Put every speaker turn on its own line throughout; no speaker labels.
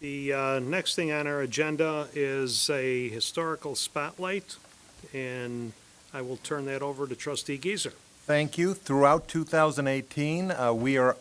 The next thing on our agenda is a historical spotlight, and I will turn that over to Trustee Geezer.
Thank you. Throughout 2018, we are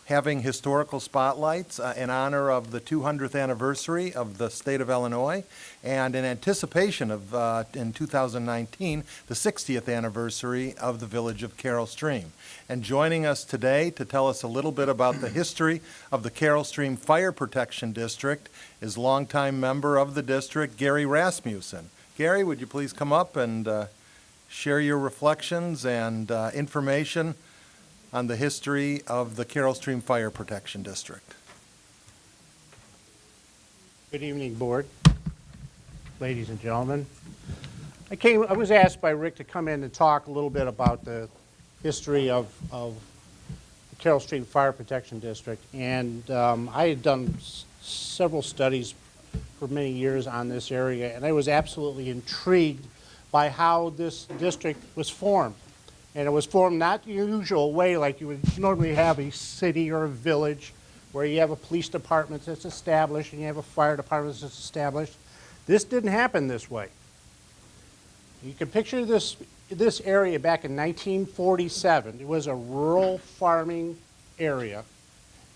having historical spotlights in honor of the 200th anniversary of the state of Illinois, and in anticipation of, in 2019, the 60th anniversary of the village of Carol Stream. And joining us today to tell us a little bit about the history of the Carol Stream Fire Protection District is longtime member of the district, Gary Rasmussen. Gary, would you please come up and share your reflections and information on the history of the Carol Stream Fire Protection District.
Good evening, Board, ladies and gentlemen. I was asked by Rick to come in and talk a little bit about the history of the Carol Stream Fire Protection District, and I had done several studies for many years on this area, and I was absolutely intrigued by how this district was formed. And it was formed not the usual way like you would normally have a city or a village where you have a police department that's established and you have a fire department that's established. This didn't happen this way. You can picture this area back in 1947. It was a rural farming area,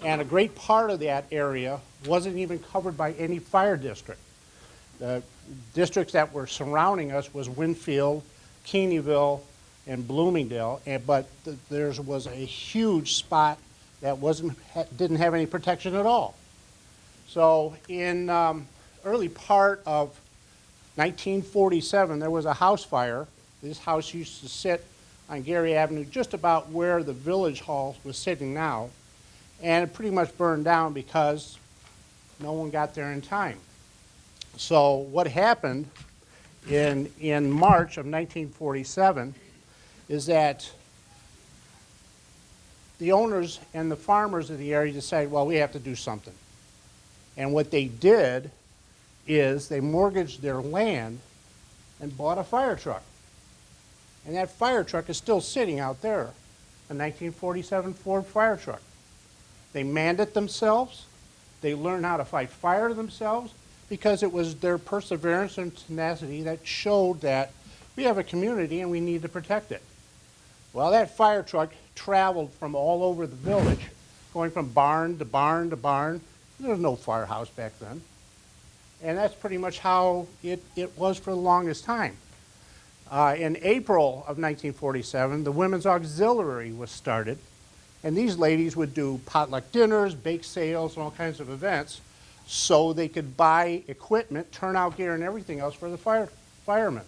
and a great part of that area wasn't even covered by any fire district. The districts that were surrounding us was Winfield, Keeneyville, and Bloomingdale, but there was a huge spot that didn't have any protection at all. So in early part of 1947, there was a house fire. This house used to sit on Gary Avenue, just about where the village hall was sitting now, and it pretty much burned down because no one got there in time. So what happened in March of 1947 is that the owners and the farmers of the area decided, well, we have to do something. And what they did is they mortgaged their land and bought a fire truck. And that fire truck is still sitting out there, a 1947 Ford fire truck. They manned it themselves. They learned how to fight fire themselves because it was their perseverance and tenacity that showed that we have a community and we need to protect it. Well, that fire truck traveled from all over the village, going from barn to barn to barn. There was no firehouse back then. And that's pretty much how it was for the longest time. In April of 1947, the Women's Auxiliary was started. And these ladies would do potluck dinners, bake sales, and all kinds of events so they could buy equipment, turnout gear, and everything else for the firemen.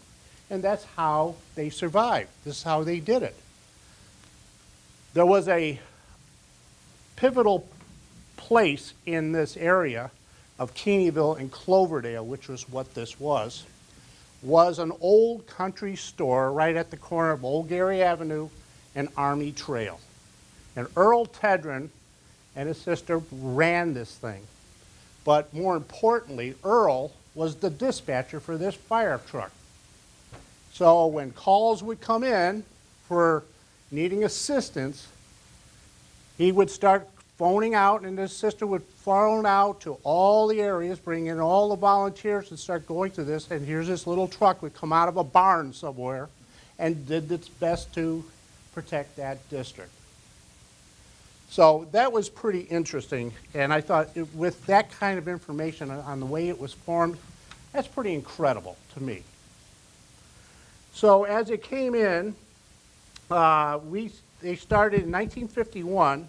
And that's how they survived. This is how they did it. There was a pivotal place in this area of Keeneyville and Cloverdale, which was what this was an old country store right at the corner of Old Gary Avenue and Army Trail. And Earl Tedron and his sister ran this thing. But more importantly, Earl was the dispatcher for this fire truck. So when calls would come in for needing assistance, he would start phoning out, and his sister would phone out to all the areas, bring in all the volunteers and start going to this, and here's this little truck would come out of a barn somewhere and did its best to protect that district. So that was pretty interesting, and I thought with that kind of information on the way it was formed, that's pretty incredible to me. So as it came in, they started in 1951,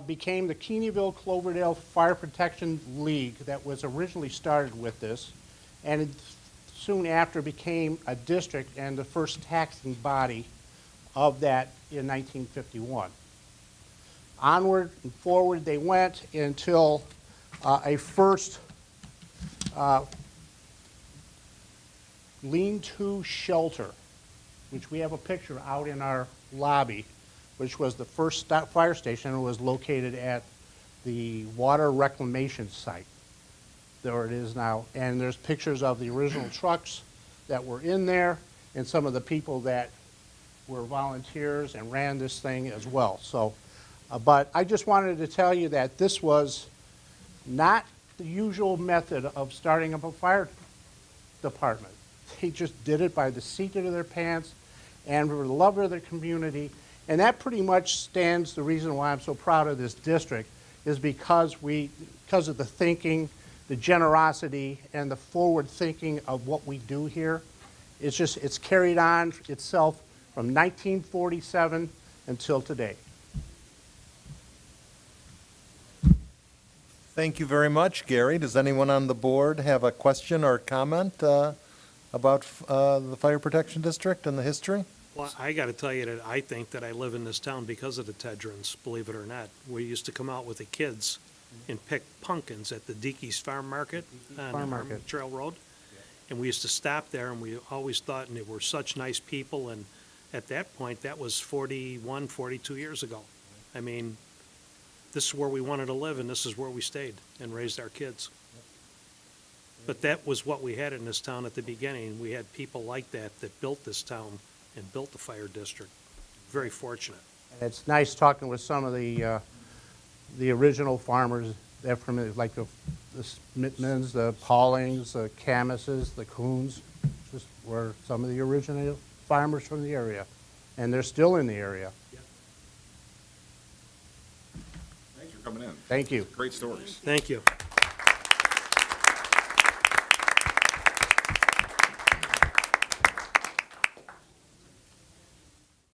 became the Keeneyville Cloverdale Fire Protection League that was originally started with this, and it soon after became a district and the first taxing body of that in 1951. Onward and forward they went until a first lean-to shelter, which we have a picture out in our lobby, which was the first fire station and was located at the water reclamation site. There it is now. And there's pictures of the original trucks that were in there and some of the people that were volunteers and ran this thing as well. So, but I just wanted to tell you that this was not the usual method of starting up a fire department. They just did it by the seat of their pants and for the love of their community. And that pretty much stands the reason why I'm so proud of this district is because of the thinking, the generosity, and the forward thinking of what we do here. It's carried on itself from 1947 until today.
Thank you very much, Gary. Does anyone on the board have a question or comment about the Fire Protection District and the history?
Well, I got to tell you that I think that I live in this town because of the Tedrons, believe it or not. We used to come out with the kids and pick pumpkins at the Dickey's Farm Market on
Farm
Harmon
Market.
Trail Road. And we used to stop there, and we always thought, and they were such nice people, and at that point, that was 41, 42 years ago. I mean, this is where we wanted to live, and this is where we stayed and raised our kids. But that was what we had in this town at the beginning. We had people like that that built this town and built the fire district. Very fortunate.
And it's nice talking with some of the original farmers, that from like the Smitmans, the Paulings, the Camises, the Coons, just were some of the original farmers from the area. And they're still in the area.
Thanks for coming in.
Thank you.
Great stories.
Thank you.